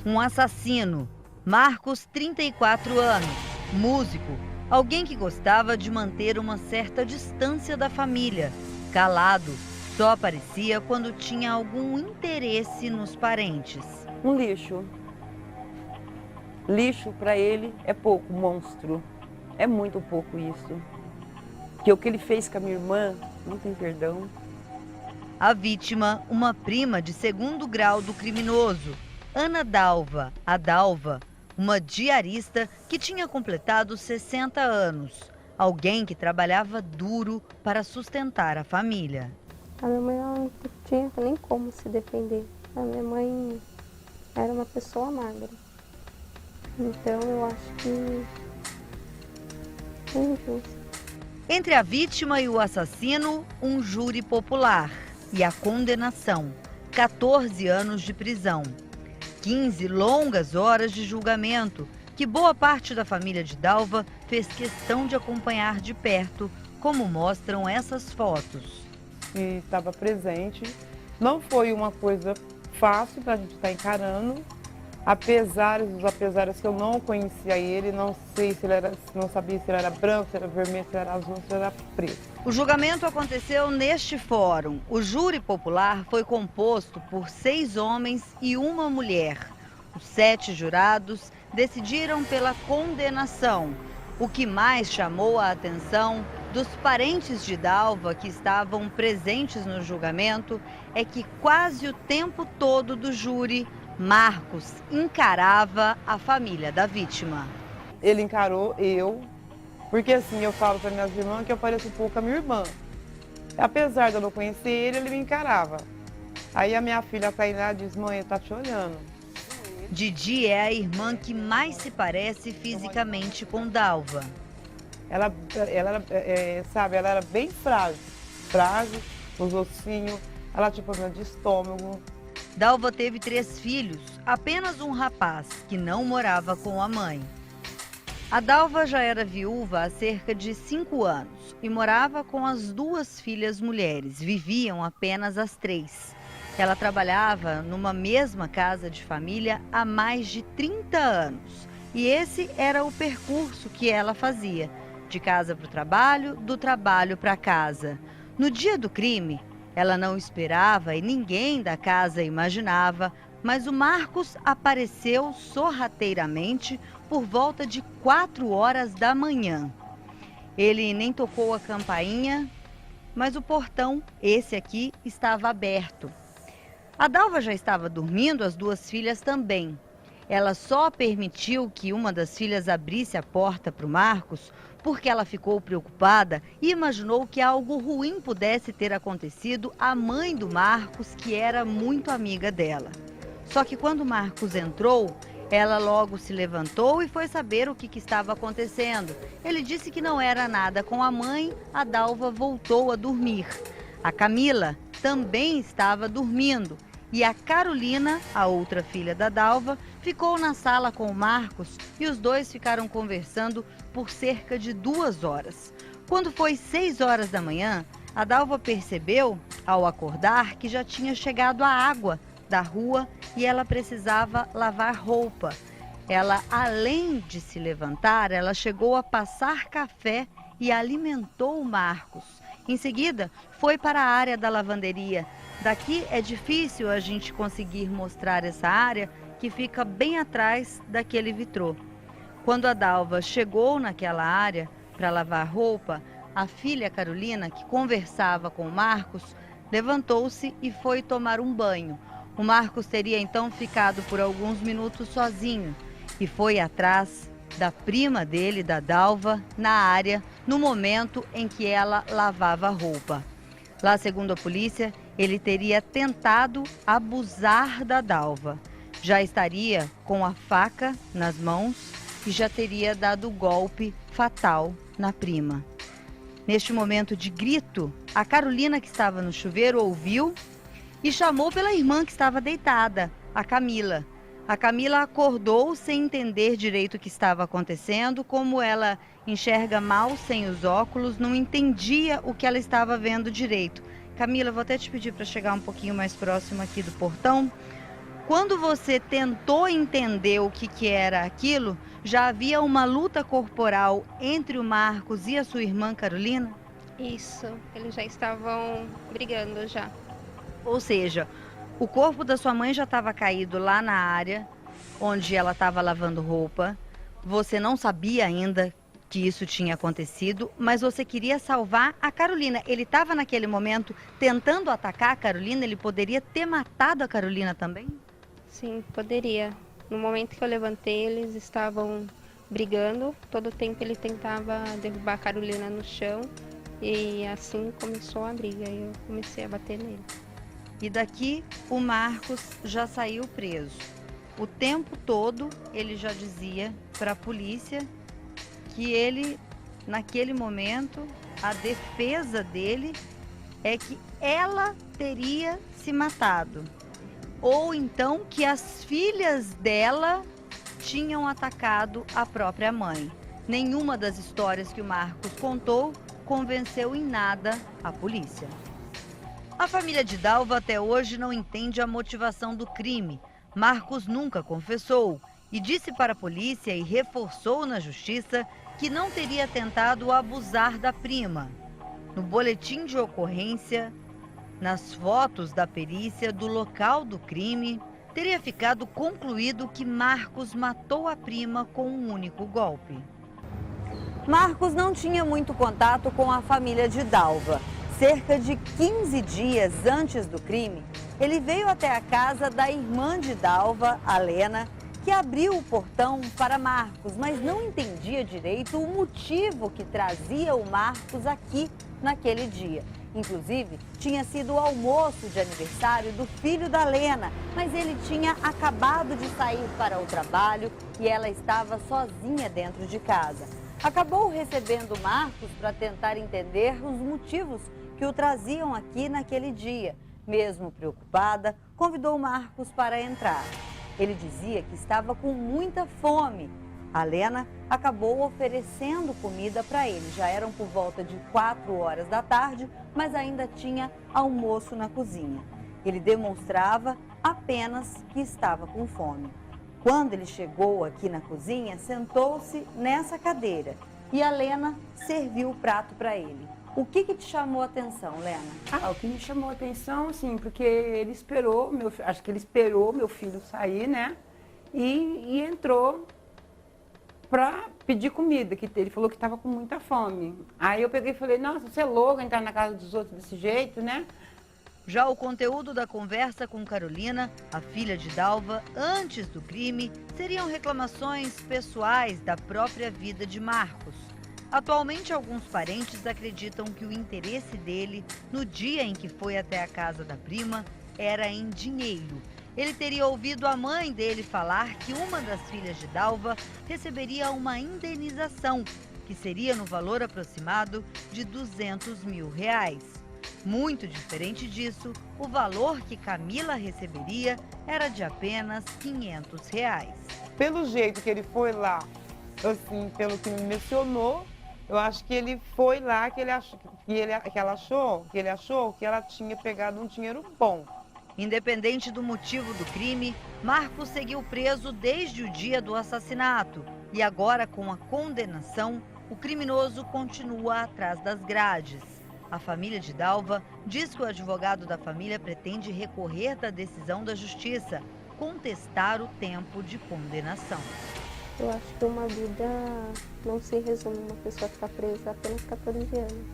Um assassino, Marcos, 34 anos, músico, alguém que gostava de manter uma certa distância da família, calado, só aparecia quando tinha algum interesse nos parentes. Um lixo. Lixo para ele é pouco, monstro. É muito pouco isso. Que o que ele fez com a minha irmã não tem perdão. A vítima, uma prima de segundo grau do criminoso, Ana Dalva, a Dalva, uma diarista que tinha completado 60 anos. Alguém que trabalhava duro para sustentar a família. A minha mãe ela não tinha nem como se defender. A minha mãe era uma pessoa magra. Então eu acho que é injusto. Entre a vítima e o assassino, um júri popular. E a condenação, 14 anos de prisão. 15 longas horas de julgamento, que boa parte da família de Dalva fez questão de acompanhar de perto, como mostram essas fotos. E estava presente. Não foi uma coisa fácil para a gente estar encarando. Apesar dos apesares que eu não conhecia ele, não sei se ele era, não sabia se ele era branco, se era vermelho, se era azul, se era preto. O julgamento aconteceu neste fórum. O júri popular foi composto por 6 homens e uma mulher. Os 7 jurados decidiram pela condenação. O que mais chamou a atenção dos parentes de Dalva que estavam presentes no julgamento é que quase o tempo todo do júri, Marcos encarava a família da vítima. Ele encarou eu, porque assim, eu falo para minhas irmãs que eu pareço um pouco com a minha irmã. Apesar de eu não conhecer ele, ele me encarava. Aí a minha filha Tainá diz, mãe, ele tá te olhando. Didi é a irmã que mais se parece fisicamente com Dalva. Ela era bem frágil, os ossinhos, ela tinha problema de estômago. Dalva teve 3 filhos, apenas um rapaz, que não morava com a mãe. A Dalva já era viúva há cerca de 5 anos e morava com as 2 filhas mulheres, viviam apenas as 3. Ela trabalhava numa mesma casa de família há mais de 30 anos e esse era o percurso que ela fazia, de casa para o trabalho, do trabalho para casa. No dia do crime, ela não esperava e ninguém da casa imaginava, mas o Marcos apareceu sorrateiramente por volta de 4 horas da manhã. Ele nem tocou a campainha, mas o portão, esse aqui, estava aberto. A Dalva já estava dormindo, as 2 filhas também. Ela só permitiu que uma das filhas abrisse a porta para o Marcos porque ela ficou preocupada e imaginou que algo ruim pudesse ter acontecido à mãe do Marcos, que era muito amiga dela. Só que quando Marcos entrou, ela logo se levantou e foi saber o que estava acontecendo. Ele disse que não era nada com a mãe, a Dalva voltou a dormir. A Camila também estava dormindo e a Carolina, a outra filha da Dalva, ficou na sala com o Marcos e os dois ficaram conversando por cerca de 2 horas. Quando foi 6 horas da manhã, a Dalva percebeu, ao acordar, que já tinha chegado a água da rua e ela precisava lavar roupa. Ela, além de se levantar, ela chegou a passar café e alimentou o Marcos. Em seguida, foi para a área da lavanderia. Daqui é difícil a gente conseguir mostrar essa área que fica bem atrás daquele vitrô. Quando a Dalva chegou naquela área para lavar roupa, a filha Carolina, que conversava com o Marcos, levantou-se e foi tomar um banho. O Marcos teria então ficado por alguns minutos sozinho e foi atrás da prima dele, da Dalva, na área, no momento em que ela lavava a roupa. Lá, segundo a polícia, ele teria tentado abusar da Dalva. Já estaria com a faca nas mãos e já teria dado o golpe fatal na prima. Neste momento de grito, a Carolina, que estava no chuveiro, ouviu e chamou pela irmã que estava deitada, a Camila. A Camila acordou sem entender direito o que estava acontecendo, como ela enxerga mal sem os óculos, não entendia o que ela estava vendo direito. Camila, vou até te pedir para chegar um pouquinho mais próximo aqui do portão. Quando você tentou entender o que era aquilo, já havia uma luta corporal entre o Marcos e a sua irmã Carolina? Isso, eles já estavam brigando já. Ou seja, o corpo da sua mãe já estava caído lá na área onde ela estava lavando roupa. Você não sabia ainda que isso tinha acontecido, mas você queria salvar a Carolina. Ele estava naquele momento tentando atacar a Carolina, ele poderia ter matado a Carolina também? Sim, poderia. No momento que eu levantei, eles estavam brigando. Todo o tempo ele tentava derrubar a Carolina no chão. E assim começou a briga. E eu comecei a bater nele. E daqui o Marcos já saiu preso. O tempo todo ele já dizia para a polícia que ele, naquele momento, a defesa dele é que ela teria se matado. Ou então que as filhas dela tinham atacado a própria mãe. Nenhuma das histórias que o Marcos contou convenceu em nada a polícia. A família de Dalva até hoje não entende a motivação do crime. Marcos nunca confessou e disse para a polícia e reforçou na justiça que não teria tentado abusar da prima. No boletim de ocorrência, nas fotos da perícia do local do crime, teria ficado concluído que Marcos matou a prima com um único golpe. Marcos não tinha muito contato com a família de Dalva. Cerca de 15 dias antes do crime, ele veio até a casa da irmã de Dalva, a Lena, que abriu o portão para Marcos, mas não entendia direito o motivo que trazia o Marcos aqui naquele dia. Inclusive, tinha sido o almoço de aniversário do filho da Lena, mas ele tinha acabado de sair para o trabalho e ela estava sozinha dentro de casa. Acabou recebendo Marcos para tentar entender os motivos que o traziam aqui naquele dia. Mesmo preocupada, convidou Marcos para entrar. Ele dizia que estava com muita fome. A Lena acabou oferecendo comida para ele. Já eram por volta de 4 horas da tarde, mas ainda tinha almoço na cozinha. Ele demonstrava apenas que estava com fome. Quando ele chegou aqui na cozinha, sentou-se nessa cadeira e a Lena serviu o prato para ele. O que te chamou a atenção, Lena? O que me chamou a atenção, assim, porque ele esperou, acho que ele esperou meu filho sair, né? E entrou para pedir comida, que ele falou que estava com muita fome. Aí eu peguei e falei, nossa, você é louco entrar na casa dos outros desse jeito, né? Já o conteúdo da conversa com Carolina, a filha de Dalva, antes do crime, seriam reclamações pessoais da própria vida de Marcos. Atualmente, alguns parentes acreditam que o interesse dele, no dia em que foi até a casa da prima, era em dinheiro. Ele teria ouvido a mãe dele falar que uma das filhas de Dalva receberia uma indenização, que seria no valor aproximado de R$200 mil. Muito diferente disso, o valor que Camila receberia era de apenas R$500. Pelo jeito que ele foi lá, assim, pelo que me mencionou, eu acho que ele foi lá que ele achou que ela tinha pegado um dinheiro bom. Independente do motivo do crime, Marcos seguiu preso desde o dia do assassinato. E agora, com a condenação, o criminoso continua atrás das grades. A família de Dalva diz que o advogado da família pretende recorrer da decisão da justiça, contestar o tempo de condenação. Eu acho que uma vida não se resume uma pessoa ficar presa apenas 14 anos.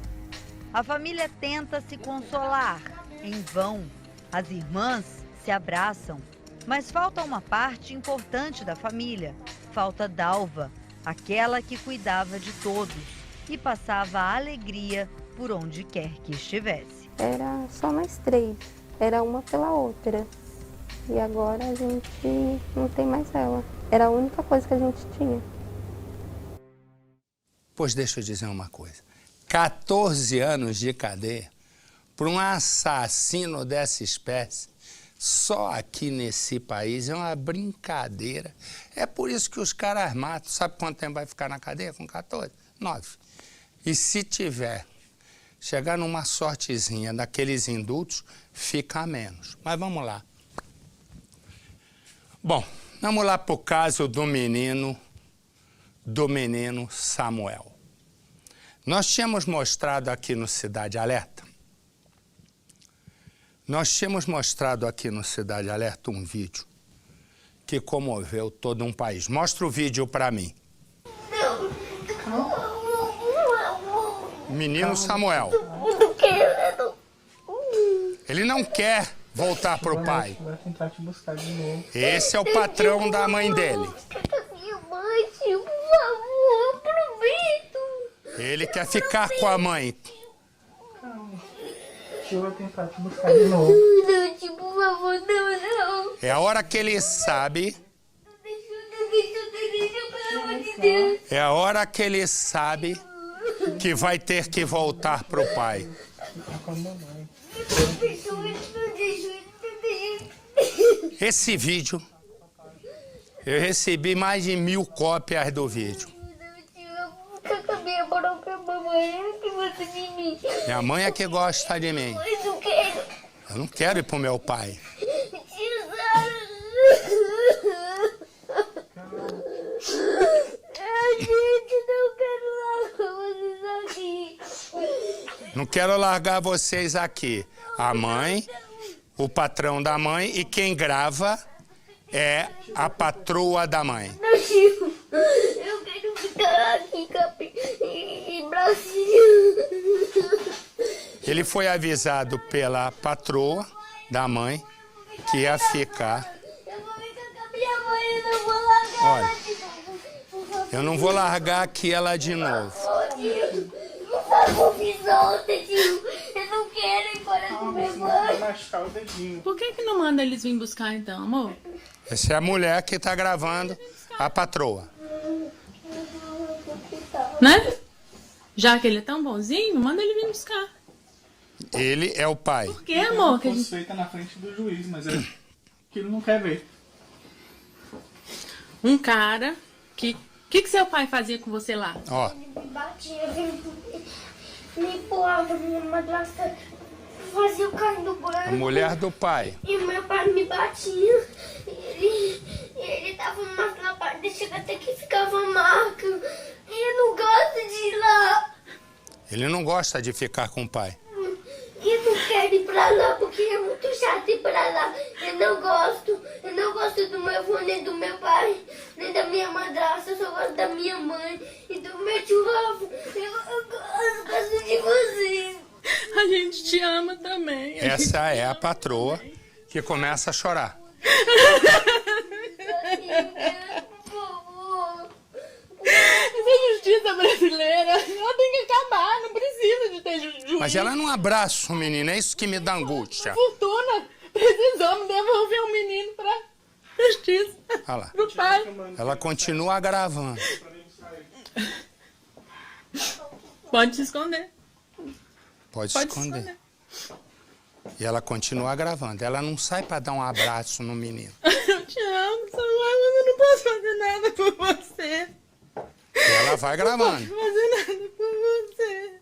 A família tenta se consolar, em vão. As irmãs se abraçam, mas falta uma parte importante da família. Falta Dalva, aquela que cuidava de todos e passava alegria por onde quer que estivesse. Era só nós 3, era uma pela outra. E agora a gente não tem mais ela. Era a única coisa que a gente tinha. Pois deixa eu dizer uma coisa. 14 anos de cadeia por um assassino dessa espécie, só aqui nesse país é uma brincadeira. É por isso que os caras matam. Sabe quanto tempo vai ficar na cadeia? Com 14? 9. E se tiver, chegar numa sortezinha daqueles indultos, fica menos. Mas vamos lá. Bom, vamos lá para o caso do menino Samuel. Nós tínhamos mostrado aqui no Cidade Alerta, um vídeo que comoveu todo um país. Mostra o vídeo para mim. Menino Samuel. Ele não quer voltar pro pai. Vai tentar te buscar de novo. Esse é o patrão da mãe dele. Minha mãe, tio, por favor, prometo. Ele quer ficar com a mãe. Calma. Tio vai tentar te buscar de novo. Não, tio, por favor, não. É a hora que ele sabe. Deixa, pelo amor de Deus. É a hora que ele sabe que vai ter que voltar pro pai. Fica com a mamãe. Não deixa. Esse vídeo, eu recebi mais de 1000 cópias do vídeo. Eu também moro com a mamãe, eu que gosto de mim. Minha mãe é que gosta de mim. Mas não quero. Eu não quero ir pro meu pai. Gente, não quero largar vocês aqui. Não quero largar vocês aqui. A mãe, o patrão da mãe e quem grava é a patroa da mãe. Não, tio, eu quero ficar aqui em Brasília. Ele foi avisado pela patroa da mãe que ia ficar. Eu vou ficar com a minha mãe, eu não vou largar Olha, ela de novo. Por favor, eu não vou largar aqui ela de novo. tio. Por favor, me solta, tio. Eu não quero ir embora com minha Senão vai mãe. machucar o dedinho. Por que não manda eles vir buscar então, amor? Essa é a mulher que está gravando a patroa. Né? Já que ele é tão bonzinho, manda ele vir buscar. Ele é o pai. Por que, amor? Que a gente... Suspeita na frente do juiz, mas é que ele não quer ver. Um cara que... O que seu pai fazia com você lá? Ó, Me batia, me empurrava, minha madrasta fazia eu cair no a banho. mulher do pai. E meu pai me batia. Ele dava umas lapadas, chega até que ficava marca. E eu não gosto de ir lá. Ele não gosta de ficar com o pai. E eu não quero ir pra lá porque é muito chato ir pra lá. Eu não gosto. Eu não gosto do meu avô, nem do meu pai, nem da minha madrasta. Eu só gosto da minha mãe e do meu tio Rafa. Eu gosto de vocês. A gente te ama também. Essa é a patroa que começa a chorar. Por favor. Essa justiça brasileira, ela tem que acabar. Não precisa de ter juiz. Mas ela não abraça o menino, é isso que me dá angústia. Fortuna, precisamos devolver o menino pra justiça. Olha lá. Pro pai. Ela continua gravando. Pode se esconder. Pode se Pode se esconder. esconder. E ela continua gravando. Ela não sai para dar um abraço no menino. Eu te amo, Samuel, mas eu não posso fazer nada por você. E ela vai gravando. Não posso fazer nada por você.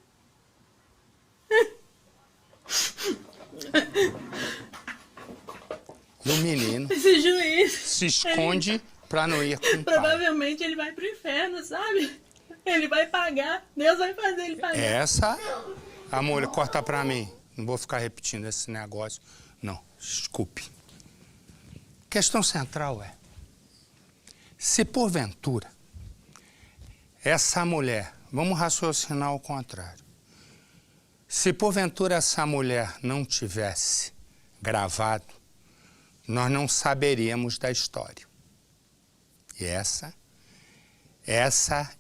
E o menino Esse juiz, se esconde para não ir com o pai. provavelmente ele vai pro inferno, sabe? Ele vai pagar. Deus vai fazer ele pagar. Essa, amor, corta para mim. Não vou ficar repetindo esse negócio. Não, desculpe. Questão central é, se porventura essa mulher, vamos raciocinar ao contrário, se porventura essa mulher não tivesse gravado, nós não saberíamos da história. E essa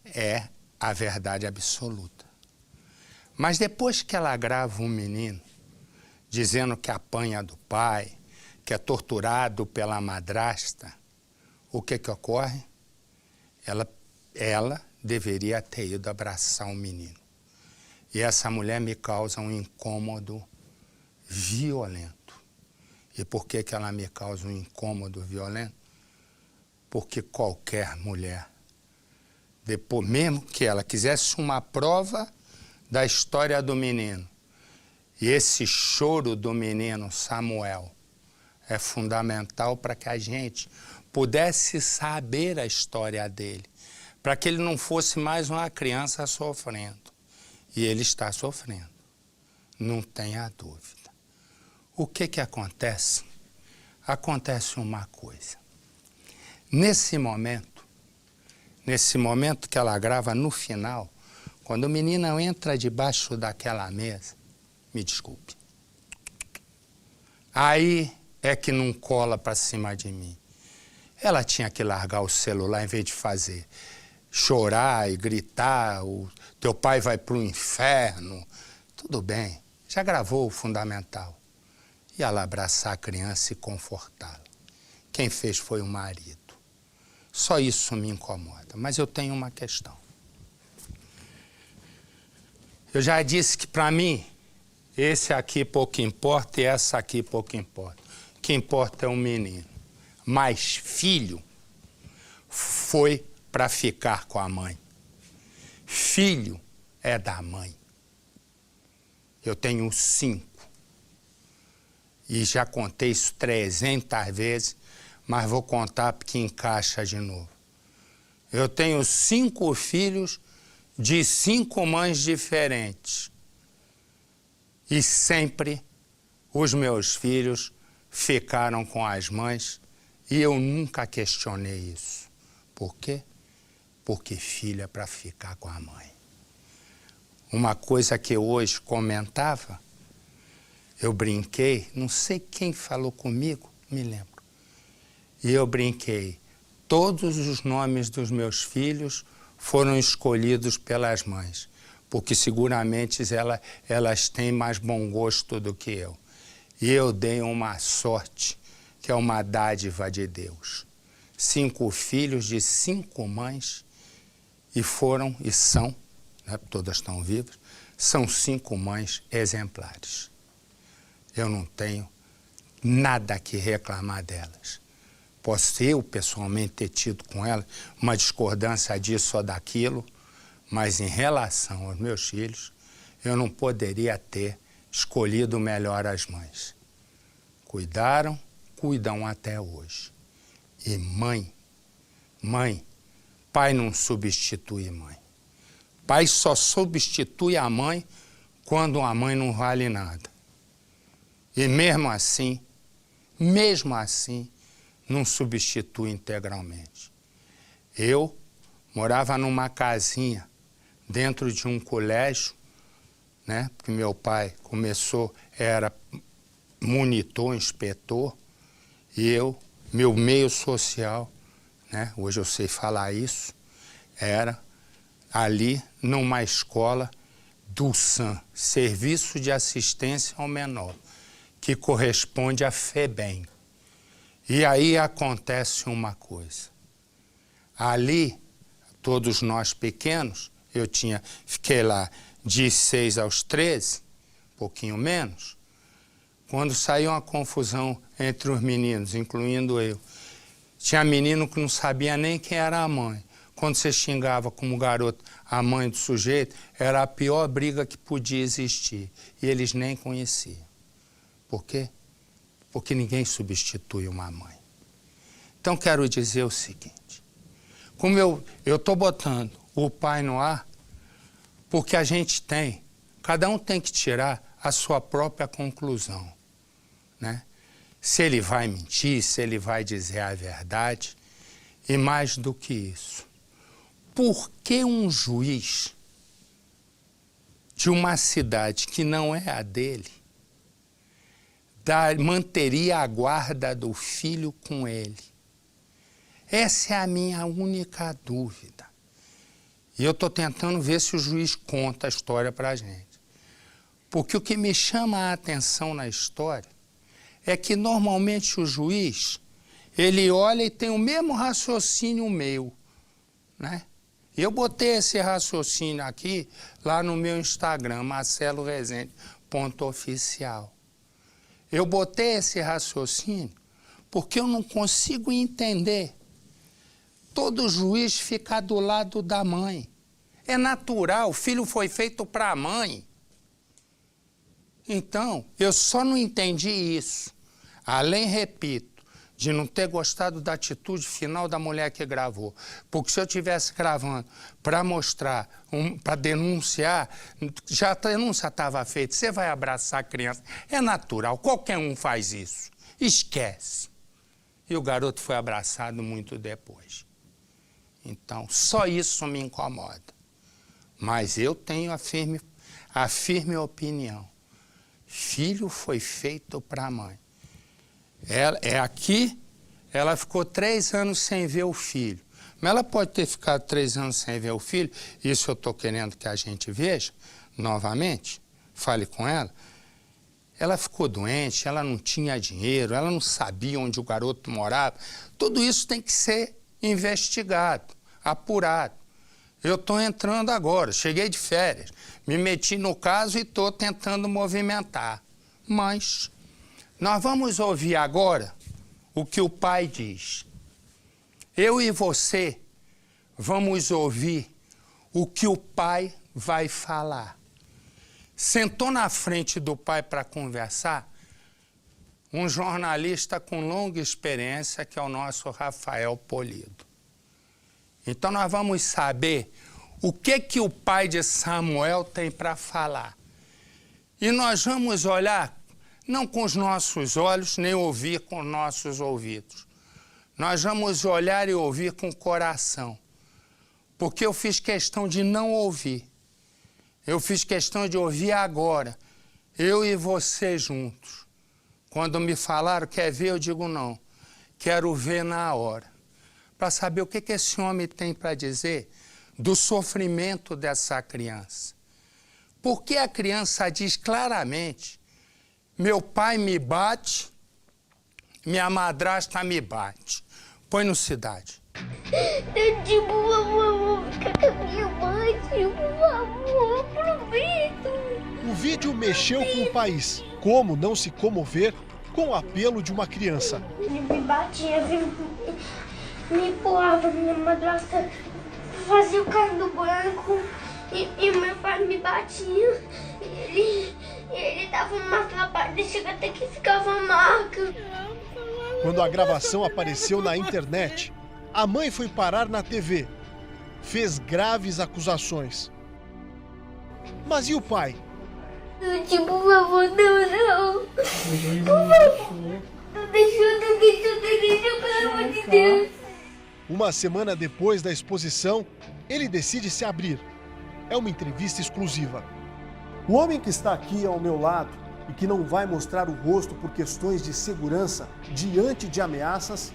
é a verdade absoluta. Mas depois que ela grava um menino, dizendo que apanha do pai, que é torturado pela madrasta, o que ocorre? Ela deveria ter ido abraçar um menino. E essa mulher me causa um incômodo violento. E por que ela me causa um incômodo violento? Porque qualquer mulher, depois, mesmo que ela quisesse uma prova da história do menino, e esse choro do menino Samuel é fundamental para que a gente pudesse saber a história dele, para que ele não fosse mais uma criança sofrendo. E ele está sofrendo, não tenha dúvida. O que acontece? Acontece uma coisa. Nesse momento que ela grava no final, quando o menino entra debaixo daquela mesa, me desculpe, aí é que não cola para cima de mim. Ela tinha que largar o celular em vez de fazer chorar e gritar, o teu pai vai para o inferno. Tudo bem, já gravou o fundamental. E ela abraçar a criança e confortá-la. Quem fez foi o marido. Só isso me incomoda, mas eu tenho uma questão. Eu já disse que para mim, esse aqui pouco importa e essa aqui pouco importa. O que importa é o menino. Mas filho foi para ficar com a mãe. Filho é da mãe. Eu tenho 5. E já contei isso 300 vezes, mas vou contar porque encaixa de novo. Eu tenho 5 filhos de 5 mães diferentes. E sempre os meus filhos ficaram com as mães e eu nunca questionei isso. Por quê? Porque filho é para ficar com a mãe. Uma coisa que eu hoje comentava, eu brinquei, não sei quem falou comigo, me lembro. E eu brinquei, todos os nomes dos meus filhos foram escolhidos pelas mães, porque seguramente elas têm mais bom gosto do que eu. E eu dei uma sorte, que é uma dádiva de Deus. 5 filhos de 5 mães, e foram, e são, né, todas estão vivas, são 5 mães exemplares. Eu não tenho nada que reclamar delas. Posso eu, pessoalmente, ter tido com elas uma discordância disso ou daquilo, mas em relação aos meus filhos, eu não poderia ter escolhido melhor as mães. Cuidaram, cuidam até hoje. E mãe, pai não substitui mãe. Pai só substitui a mãe quando a mãe não vale nada. E mesmo assim, não substitui integralmente. Eu morava numa casinha dentro de um colégio, né? Porque meu pai era monitor, inspetor, e meu meio social, né? Hoje eu sei falar isso, era ali numa escola do SAM, Serviço de Assistência ao Menor, que corresponde à FEBEM. E aí acontece uma coisa. Ali, todos nós pequenos, fiquei lá de 6 aos 13, um pouquinho menos, quando saiu uma confusão entre os meninos, incluindo eu. Tinha menino que não sabia nem quem era a mãe. Quando você xingava como garoto a mãe do sujeito, era a pior briga que podia existir. E eles nem conheciam. Por quê? Porque ninguém substitui uma mãe. Então, quero dizer o seguinte. Como eu estou botando o pai no ar, porque a gente cada um tem que tirar a sua própria conclusão, né? Se ele vai mentir, se ele vai dizer a verdade, e mais do que isso. Por que um juiz de uma cidade que não é a dele manteria a guarda do filho com ele? Essa é a minha única dúvida. E eu estou tentando ver se o juiz conta a história para a gente. Porque o que me chama a atenção na história é que normalmente o juiz, ele olha e tem o mesmo raciocínio meu, né? Eu botei esse raciocínio aqui lá no meu Instagram, marcelorezende.oficial. Eu botei esse raciocínio porque eu não consigo entender todo juiz ficar do lado da mãe. É natural, o filho foi feito para a mãe. Então, eu só não entendi isso. Além, repito, de não ter gostado da atitude final da mulher que gravou. Porque se eu estivesse gravando para mostrar, para denunciar, já a denúncia estava feita. Você vai abraçar a criança. É natural, qualquer um faz isso. Esquece. E o garoto foi abraçado muito depois. Então, só isso me incomoda. Mas eu tenho a firme opinião. Filho foi feito para a mãe. Aqui, ela ficou 3 anos sem ver o filho. Mas ela pode ter ficado 3 anos sem ver o filho, isso eu estou querendo que a gente veja novamente, fale com ela. Ela ficou doente, ela não tinha dinheiro, ela não sabia onde o garoto morava. Tudo isso tem que ser investigado, apurado. Eu estou entrando agora, cheguei de férias, me meti no caso e estou tentando movimentar. Mas nós vamos ouvir agora o que o pai diz. Eu e você vamos ouvir o que o pai vai falar. Sentou na frente do pai para conversar um jornalista com longa experiência, que é o nosso Rafael Polido. Então nós vamos saber o que o pai de Samuel tem para falar. E nós vamos olhar não com os nossos olhos, nem ouvir com os nossos ouvidos. Nós vamos olhar e ouvir com o coração. Porque eu fiz questão de não ouvir. Eu fiz questão de ouvir agora, eu e você juntos. Quando me falaram, quer ver, eu digo não. Quero ver na hora. Para saber o que esse homem tem para dizer do sofrimento dessa criança. Porque a criança diz claramente, meu pai me bate, minha madrasta me bate. Põe no Cidade. Tadinho, por favor, fica com a minha mãe, tio, por favor, prometo. O vídeo mexeu com o país. Como não se comover com o apelo de uma criança? Ele me batia, me empurrava, minha madrasta fazia o carro do banco e meu pai me batia. Ele dava uma trabalhada, chega até que ficava marca. Quando a gravação apareceu na internet, a mãe foi parar na TV. Fez graves acusações. Mas e o pai? Por favor, não. Por favor, não deixa, pelo amor de Deus. Uma semana depois da exposição, ele decide se abrir. É uma entrevista exclusiva. O homem que está aqui ao meu lado e que não vai mostrar o rosto por questões de segurança diante de ameaças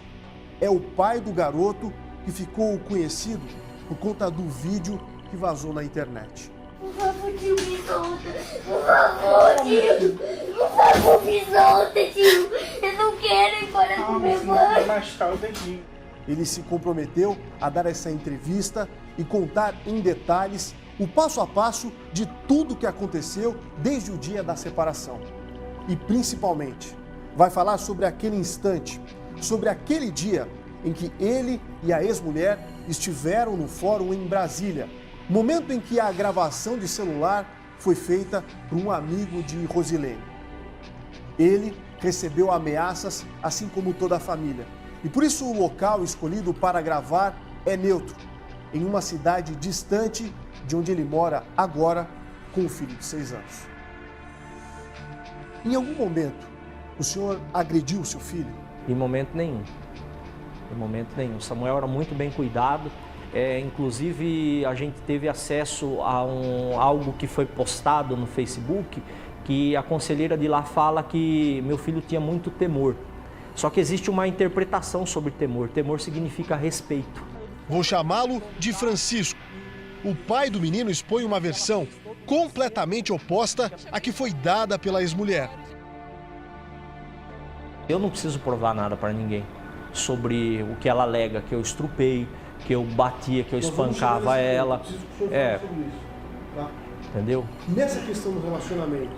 é o pai do garoto que ficou conhecido por conta do vídeo que vazou na internet. Por favor, tio, me solta. Por favor, tio. Por favor, me solta, tio. Eu não quero ir embora com meu pai. Ele se comprometeu a dar essa entrevista e contar em detalhes o passo a passo de tudo que aconteceu desde o dia da separação. E principalmente, vai falar sobre aquele instante, sobre aquele dia em que ele e a ex-mulher estiveram no fórum em Brasília, momento em que a gravação de celular foi feita por um amigo de Rosilene. Ele recebeu ameaças, assim como toda a família. E por isso o local escolhido para gravar é neutro, em uma cidade distante de onde ele mora agora com o filho de 6 anos. Em algum momento, o senhor agrediu o seu filho? Em momento nenhum. Em momento nenhum. O Samuel era muito bem cuidado. Inclusive, a gente teve acesso a algo que foi postado no Facebook, que a conselheira de lá fala que meu filho tinha muito temor. Só que existe uma interpretação sobre temor. Temor significa respeito. Vou chamá-lo de Francisco. O pai do menino expõe uma versão completamente oposta à que foi dada pela ex-mulher. Eu não preciso provar nada para ninguém sobre o que ela alega, que eu estrupei, que eu batia, que eu espancava ela. Entendeu? Nessa questão do relacionamento,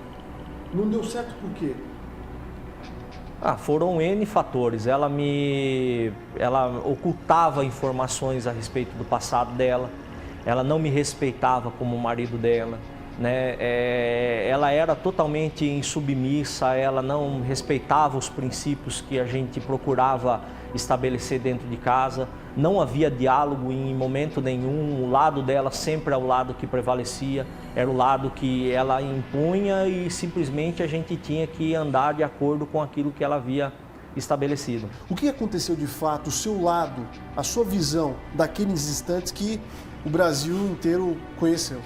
não deu certo por quê? Foram N fatores. Ela ocultava informações a respeito do passado dela. Ela não me respeitava como marido dela. né? Ela era totalmente insubmissa, ela não respeitava os princípios que a gente procurava estabelecer dentro de casa, não havia diálogo em momento nenhum, o lado dela sempre é o lado que prevalecia, era o lado que ela impunha e simplesmente a gente tinha que andar de acordo com aquilo que ela havia estabelecido. O que aconteceu de fato, o seu lado, a sua visão daqueles instantes que o Brasil inteiro conheceu?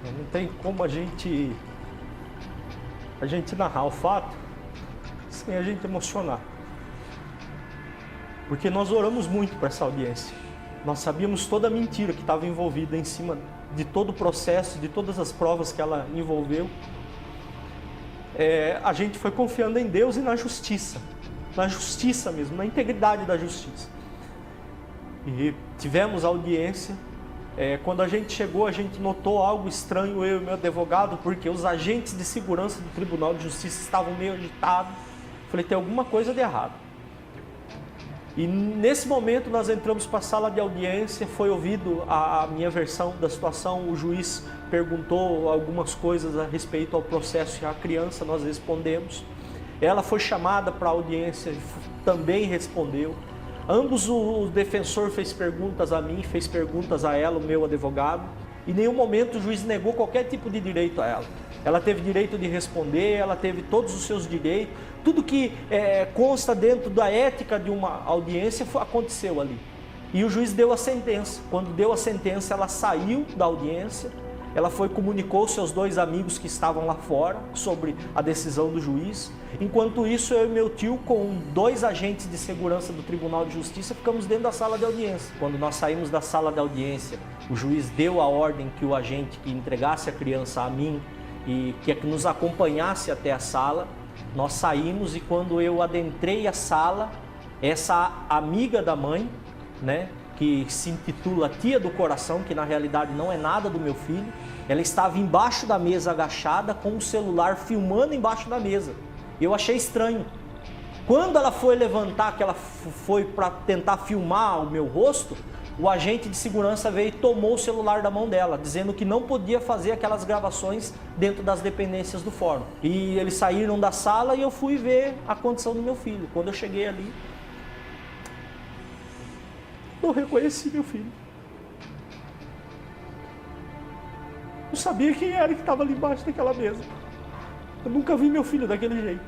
Não tem como a gente narrar o fato sem a gente emocionar. Porque nós oramos muito para essa audiência. Nós sabíamos toda a mentira que estava envolvida em cima de todo o processo, de todas as provas que ela envolveu. A gente foi confiando em Deus e na justiça mesmo, na integridade da justiça. E tivemos audiência. Quando a gente chegou, a gente notou algo estranho, eu e meu advogado, porque os agentes de segurança do Tribunal de Justiça estavam meio agitados. Falei, tem alguma coisa de errado. E nesse momento nós entramos para a sala de audiência, foi ouvido a minha versão da situação, o juiz perguntou algumas coisas a respeito ao processo e à criança, nós respondemos. Ela foi chamada para a audiência, também respondeu. Ambos, o defensor fez perguntas a mim, fez perguntas a ela, o meu advogado. Em nenhum momento o juiz negou qualquer tipo de direito a ela. Ela teve direito de responder, ela teve todos os seus direitos. Tudo que consta dentro da ética de uma audiência aconteceu ali. E o juiz deu a sentença. Quando deu a sentença, ela saiu da audiência. Ela comunicou seus 2 amigos que estavam lá fora sobre a decisão do juiz. Enquanto isso, eu e meu tio, com 2 agentes de segurança do Tribunal de Justiça, ficamos dentro da sala de audiência. Quando nós saímos da sala de audiência, o juiz deu a ordem que o agente que entregasse a criança a mim e que nos acompanhasse até a sala. Nós saímos e quando eu adentrei a sala, essa amiga da mãe, né, que se intitula Tia do Coração, que na realidade não é nada do meu filho, ela estava embaixo da mesa agachada com o celular filmando embaixo da mesa. Eu achei estranho. Quando ela foi levantar, que ela foi para tentar filmar o meu rosto, o agente de segurança veio e tomou o celular da mão dela, dizendo que não podia fazer aquelas gravações dentro das dependências do fórum. E eles saíram da sala e eu fui ver a condição do meu filho. Quando eu cheguei ali, eu reconheci meu filho. Eu sabia quem era que estava ali embaixo daquela mesa. Eu nunca vi meu filho daquele jeito.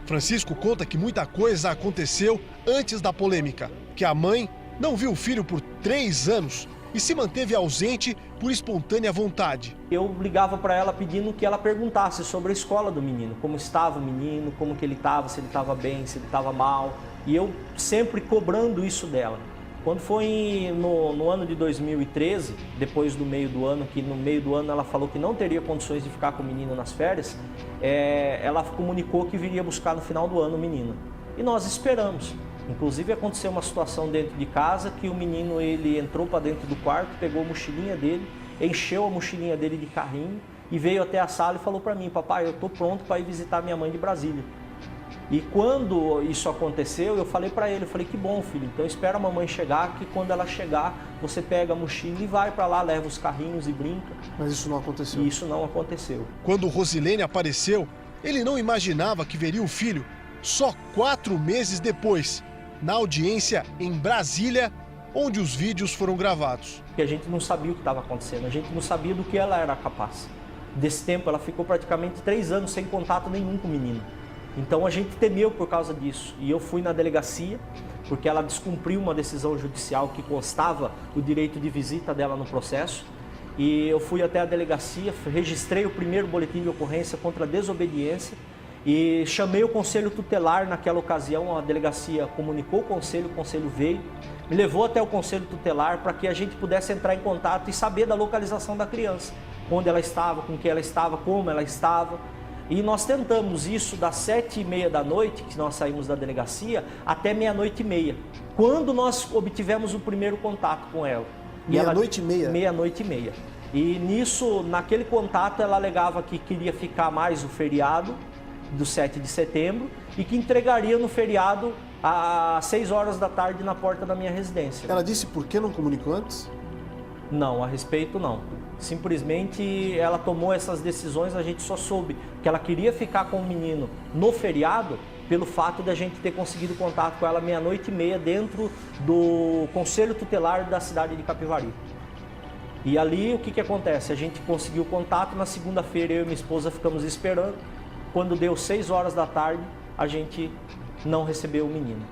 Francisco conta que muita coisa aconteceu antes da polêmica, que a mãe não viu o filho por 3 anos e se manteve ausente por espontânea vontade. Eu ligava para ela pedindo que ela perguntasse sobre a escola do menino, como estava o menino, como que ele estava, se ele estava bem, se ele estava mal. E eu sempre cobrando isso dela. Quando foi no ano de 2013, depois do meio do ano, que no meio do ano ela falou que não teria condições de ficar com o menino nas férias, ela comunicou que viria buscar no final do ano o menino. E nós esperamos. Inclusive aconteceu uma situação dentro de casa que o menino ele entrou para dentro do quarto, pegou a mochilinha dele, encheu a mochilinha dele de carrinho e veio até a sala e falou para mim, papai, eu estou pronto para ir visitar minha mãe de Brasília. E quando isso aconteceu, eu falei para ele, eu falei, que bom filho, então espera a mamãe chegar, que quando ela chegar, você pega a mochila e vai para lá, leva os carrinhos e brinca. Mas isso não aconteceu? E isso não aconteceu. Quando Rosilene apareceu, ele não imaginava que veria o filho só 4 meses depois, na audiência em Brasília, onde os vídeos foram gravados. E a gente não sabia o que estava acontecendo, a gente não sabia do que ela era capaz. Desse tempo, ela ficou praticamente 3 anos sem contato nenhum com o menino. Então a gente temeu por causa disso. E eu fui na delegacia, porque ela descumpriu uma decisão judicial que constava o direito de visita dela no processo. E eu fui até a delegacia, registrei o primeiro boletim de ocorrência contra a desobediência e chamei o conselho tutelar naquela ocasião. A delegacia comunicou o conselho veio, me levou até o conselho tutelar para que a gente pudesse entrar em contato e saber da localização da criança. Onde ela estava, com quem ela estava, como ela estava. E nós tentamos isso das 7h30 da noite, que nós saímos da delegacia, até 00:30, quando nós obtivemos o primeiro contato com ela. 00:30? 00:30. E nisso, naquele contato, ela alegava que queria ficar mais o feriado do 7 de setembro e que entregaria no feriado às 6 horas da tarde na porta da minha residência. Ela disse por que não comunicou antes? Não, a respeito não. Simplesmente ela tomou essas decisões, a gente só soube que ela queria ficar com o menino no feriado pelo fato de a gente ter conseguido contato com ela 00:30 dentro do Conselho Tutelar da cidade de Capivari. E ali o que acontece? A gente conseguiu contato, na segunda-feira eu e minha esposa ficamos esperando. Quando deu 6 horas da tarde, a gente não recebeu o menino.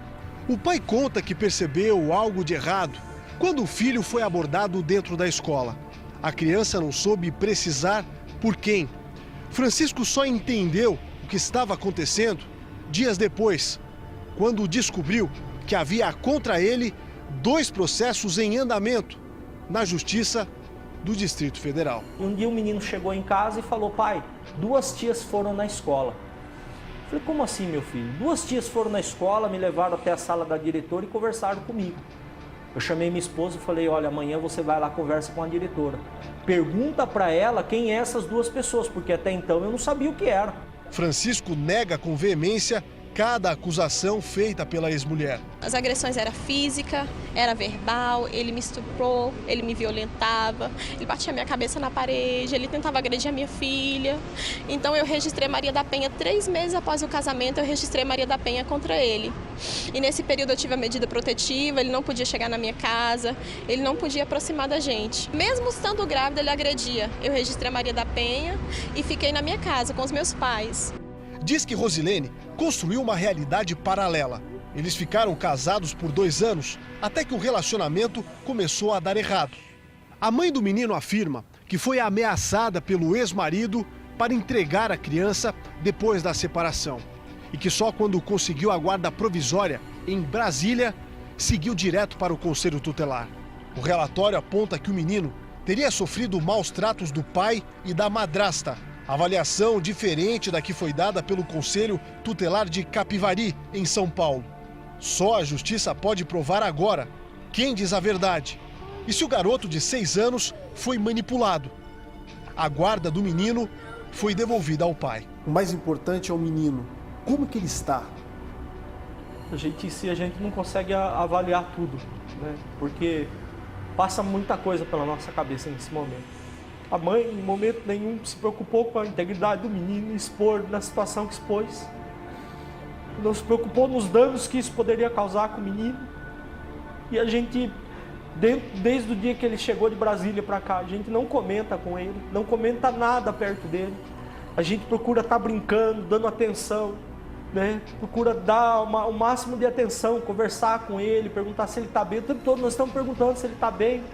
O pai conta que percebeu algo de errado quando o filho foi abordado dentro da escola. A criança não soube precisar por quem. Francisco só entendeu o que estava acontecendo dias depois, quando descobriu que havia contra ele 2 processos em andamento na Justiça do Distrito Federal. Um dia o menino chegou em casa e falou: pai, 2 tias foram na escola. Eu falei: como assim, meu filho? 2 tias foram na escola, me levaram até a sala da diretora e conversaram comigo. Eu chamei minha esposa e falei: olha, amanhã você vai lá, conversa com a diretora. Pergunta para ela quem é essas 2 pessoas, porque até então eu não sabia o que era. Francisco nega com veemência cada acusação feita pela ex-mulher. As agressões eram física, era verbal, ele me estuprou, ele me violentava, ele batia minha cabeça na parede, ele tentava agredir a minha filha. Então eu registrei Maria da Penha 3 meses após o casamento, eu registrei Maria da Penha contra ele. E nesse período eu tive a medida protetiva, ele não podia chegar na minha casa, ele não podia aproximar da gente. Mesmo estando grávida, ele agredia. Eu registrei Maria da Penha e fiquei na minha casa com os meus pais. Diz que Rosilene construiu uma realidade paralela. Eles ficaram casados por 2 anos, até que o relacionamento começou a dar errado. A mãe do menino afirma que foi ameaçada pelo ex-marido para entregar a criança depois da separação. E que só quando conseguiu a guarda provisória em Brasília, seguiu direto para o Conselho Tutelar. O relatório aponta que o menino teria sofrido maus tratos do pai e da madrasta. Avaliação diferente da que foi dada pelo Conselho Tutelar de Capivari, em São Paulo. Só a justiça pode provar agora quem diz a verdade e se o garoto de 6 anos foi manipulado. A guarda do menino foi devolvida ao pai. O mais importante é o menino. Como que ele está? A gente não consegue avaliar tudo, né? Porque passa muita coisa pela nossa cabeça nesse momento. A mãe, em momento nenhum, se preocupou com a integridade do menino, expor na situação que expôs. Não se preocupou nos danos que isso poderia causar com o menino. E a gente, desde o dia que ele chegou de Brasília para cá, a gente não comenta com ele, não comenta nada perto dele. A gente procura estar brincando, dando atenção, né? Procura dar o máximo de atenção, conversar com ele, perguntar se ele está bem. O tempo todo nós estamos perguntando se ele está bem,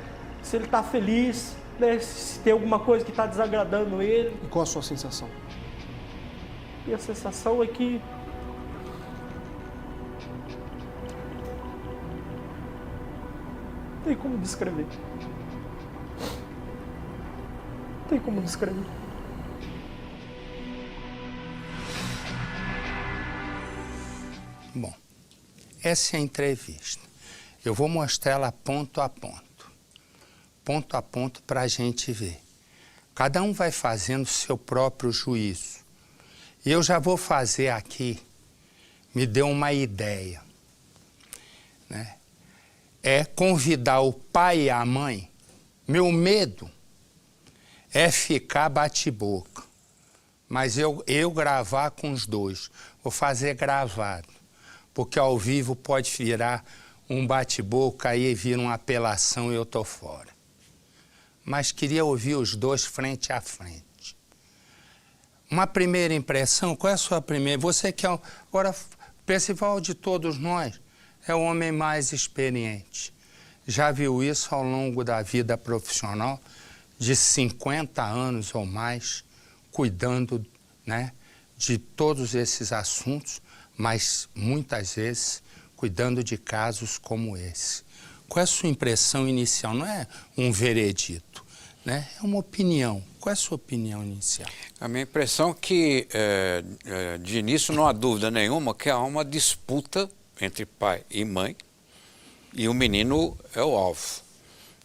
se ele está feliz, né? Se tem alguma coisa que está desagradando ele. E qual a sua sensação? E a sensação é que não tem como descrever. Não tem como descrever. Bom, essa é a entrevista. Eu vou mostrar ela ponto a ponto para a gente ver. Cada um vai fazendo seu próprio juízo. E eu já vou fazer aqui, me deu uma ideia, né? É convidar o pai e a mãe. Meu medo é ficar bate-boca, mas eu gravar com os dois. Vou fazer gravado, porque ao vivo pode virar um bate-boca, aí vira uma apelação e eu tô fora. Mas queria ouvir os dois frente a frente. Uma primeira impressão, qual é a sua primeira? Você que é agora, o principal de todos nós, é o homem mais experiente. Já viu isso ao longo da vida profissional, de 50 anos ou mais, cuidando, né, de todos esses assuntos, mas muitas vezes cuidando de casos como esse. Qual é a sua impressão inicial? Não é um veredito, né? É uma opinião. Qual é a sua opinião inicial? A minha impressão é que, de início, não há dúvida nenhuma que há uma disputa entre pai e mãe, e o menino é o alvo.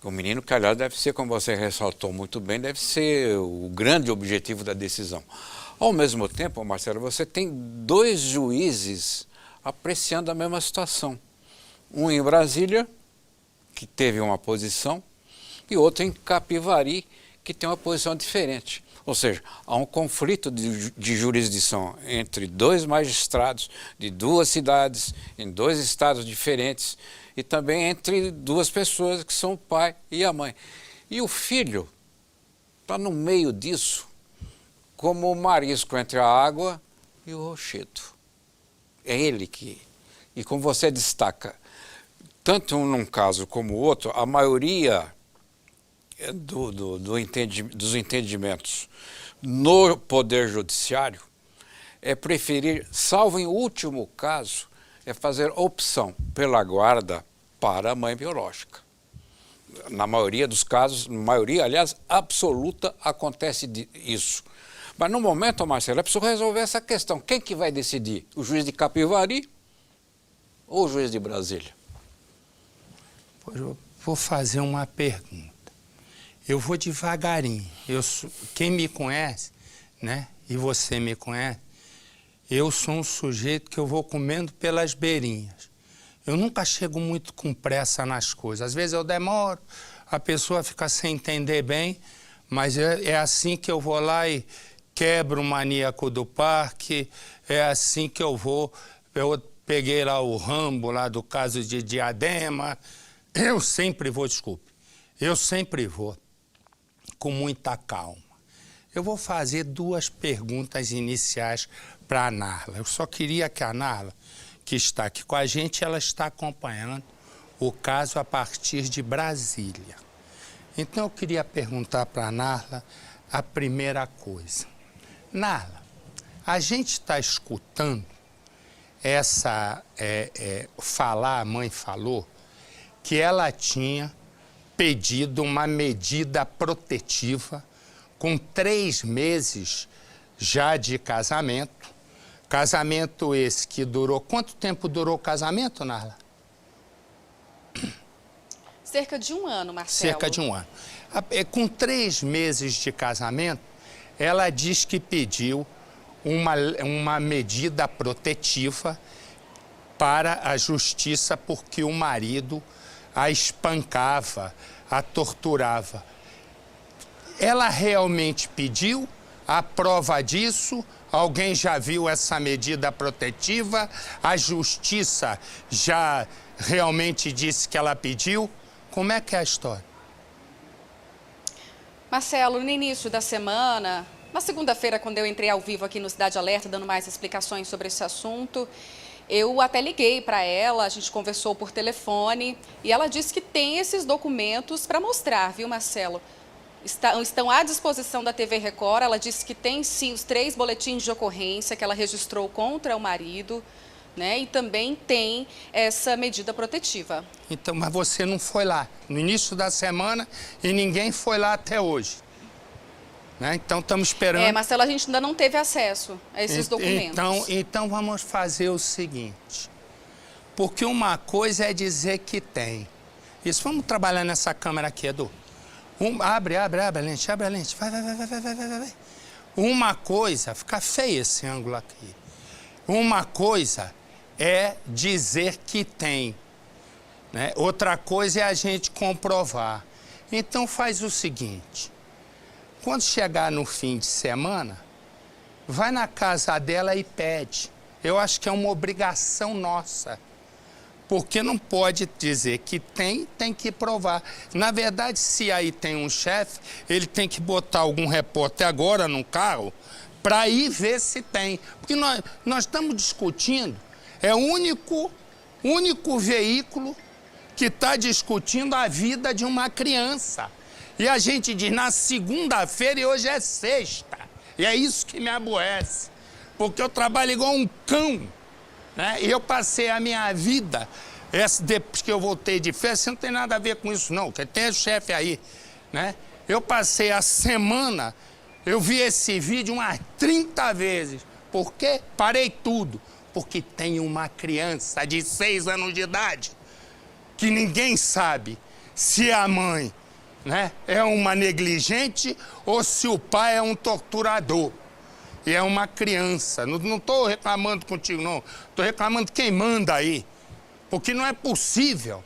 O menino, que aliás deve ser, como você ressaltou muito bem, deve ser o grande objetivo da decisão. Ao mesmo tempo, Marcelo, você tem 2 juízes apreciando a mesma situação. Um em Brasília, que teve uma posição, e outro em Capivari, que tem uma posição diferente. Ou seja, há um conflito de jurisdição entre dois magistrados de duas cidades, em dois estados diferentes, e também entre duas pessoas que são o pai e a mãe. E o filho está no meio disso, como o marisco entre a água e o rochedo. É ele que... E como você destaca, tanto num caso como o outro, a maioria dos entendimentos no Poder Judiciário é preferir, salvo em último caso, é fazer opção pela guarda para a mãe biológica. Na maioria dos casos, na maioria, aliás, absoluta, acontece isso. Mas no momento, Marcelo, é preciso resolver essa questão. Quem que vai decidir? O juiz de Capivari ou o juiz de Brasília? Eu vou fazer uma pergunta. Eu vou devagarinho. Quem me conhece, né, e você me conhece, eu sou um sujeito que eu vou comendo pelas beirinhas. Eu nunca chego muito com pressa nas coisas. Às vezes eu demoro, a pessoa fica sem entender bem, mas é assim que eu vou lá e quebro o maníaco do parque, é assim que eu vou. Eu peguei lá o Rambo, lá do caso de Diadema. Eu sempre vou com muita calma. Eu vou fazer 2 perguntas iniciais para a Narla. Eu só queria que a Narla, que está aqui com a gente, ela está acompanhando o caso a partir de Brasília. Então eu queria perguntar para a Narla a primeira coisa. Narla, a gente está escutando falar, a mãe falou, que ela tinha pedido uma medida protetiva com 3 meses já de casamento. Casamento esse que durou... Quanto tempo durou o casamento, Narla? Cerca de 1 ano, Marcelo. Cerca de 1 ano. Com 3 meses de casamento, ela diz que pediu uma medida protetiva para a justiça porque o marido a espancava, a torturava. Ela realmente pediu a prova disso? Alguém já viu essa medida protetiva? A justiça já realmente disse que ela pediu? Como é que é a história? Marcelo, no início da semana, na segunda-feira, quando eu entrei ao vivo aqui no Cidade Alerta, dando mais explicações sobre esse assunto, eu até liguei para ela, a gente conversou por telefone e ela disse que tem esses documentos para mostrar, viu, Marcelo? Estão à disposição da TV Record. Ela disse que tem sim os 3 boletins de ocorrência que ela registrou contra o marido, né? E também tem essa medida protetiva. Então, mas você não foi lá no início da semana e ninguém foi lá até hoje, né? Então estamos esperando. Marcelo, a gente ainda não teve acesso a esses documentos. Então vamos fazer o seguinte, porque uma coisa é dizer que tem. Isso, vamos trabalhar nessa câmera aqui, Edu. Abre a lente, vai. Uma coisa, fica feio esse ângulo aqui. Uma coisa é dizer que tem, né? Outra coisa é a gente comprovar. Então faz o seguinte, quando chegar no fim de semana, vai na casa dela e pede. Eu acho que é uma obrigação nossa. Porque não pode dizer que tem que provar. Na verdade, se aí tem um chefe, ele tem que botar algum repórter agora no carro para ir ver se tem. Porque nós estamos discutindo, é o único veículo que está discutindo a vida de uma criança. E a gente diz na segunda-feira e hoje é sexta. E é isso que me aborrece. Porque eu trabalho igual um cão. Né? E eu passei a minha vida, depois que eu voltei de festa, não tem nada a ver com isso não, porque tem o chefe aí, né? Eu passei a semana, eu vi esse vídeo umas 30 vezes. Por quê? Parei tudo. Porque tem uma criança de 6 anos de idade que ninguém sabe se a mãe, né, é uma negligente ou se o pai é um torturador. E é uma criança. Não estou reclamando contigo, não. Estou reclamando quem manda aí. Porque não é possível.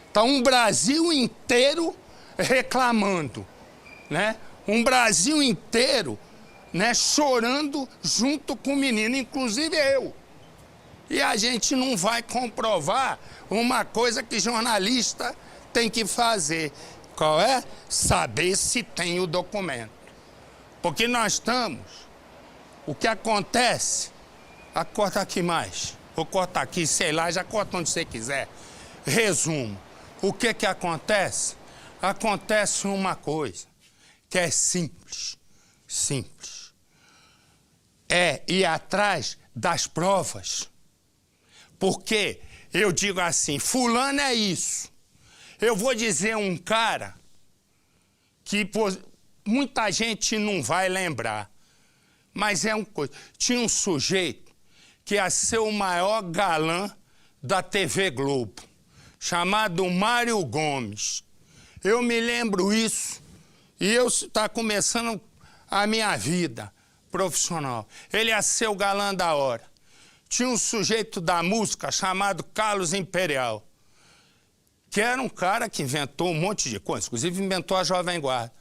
Está um Brasil inteiro reclamando, né? Um Brasil inteiro, né, chorando junto com o menino, inclusive eu. E a gente não vai comprovar uma coisa que jornalista tem que fazer. Qual é? Saber se tem o documento. Porque nós estamos... O que acontece... Corta aqui mais. Vou cortar aqui, sei lá, já corta onde você quiser. Resumo. O que acontece? Acontece uma coisa que é simples. Simples. É ir atrás das provas. Porque eu digo assim, fulano é isso. Eu vou dizer um cara que muita gente não vai lembrar. Mas é uma coisa. Tinha um sujeito que ia ser o maior galã da TV Globo, chamado Mário Gomes. Eu me lembro isso e eu está começando a minha vida profissional. Ele ia ser o galã da hora. Tinha um sujeito da música chamado Carlos Imperial, que era um cara que inventou um monte de coisas, inclusive inventou a Jovem Guarda.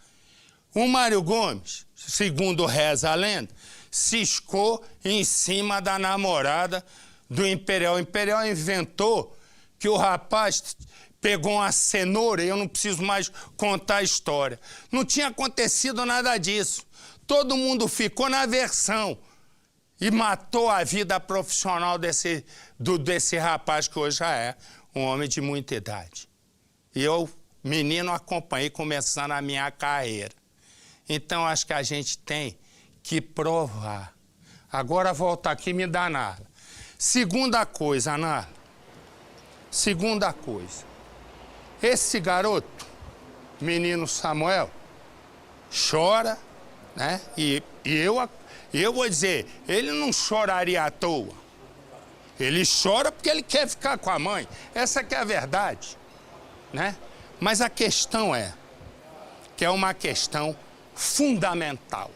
O Mário Gomes, segundo reza a lenda, ciscou em cima da namorada do Imperial. O Imperial inventou que o rapaz pegou uma cenoura, e eu não preciso mais contar a história. Não tinha acontecido nada disso. Todo mundo ficou na versão e matou a vida profissional desse rapaz que hoje já é um homem de muita idade. E eu, menino, acompanhei começando a minha carreira. Então, acho que a gente tem que provar. Agora, volta aqui e me dá nada. Segunda coisa, Ana. Segunda coisa. Esse garoto, menino Samuel, chora, né? E eu vou dizer, ele não choraria à toa. Ele chora porque ele quer ficar com a mãe. Essa que é a verdade, né? Mas a questão é que é uma questão fundamental.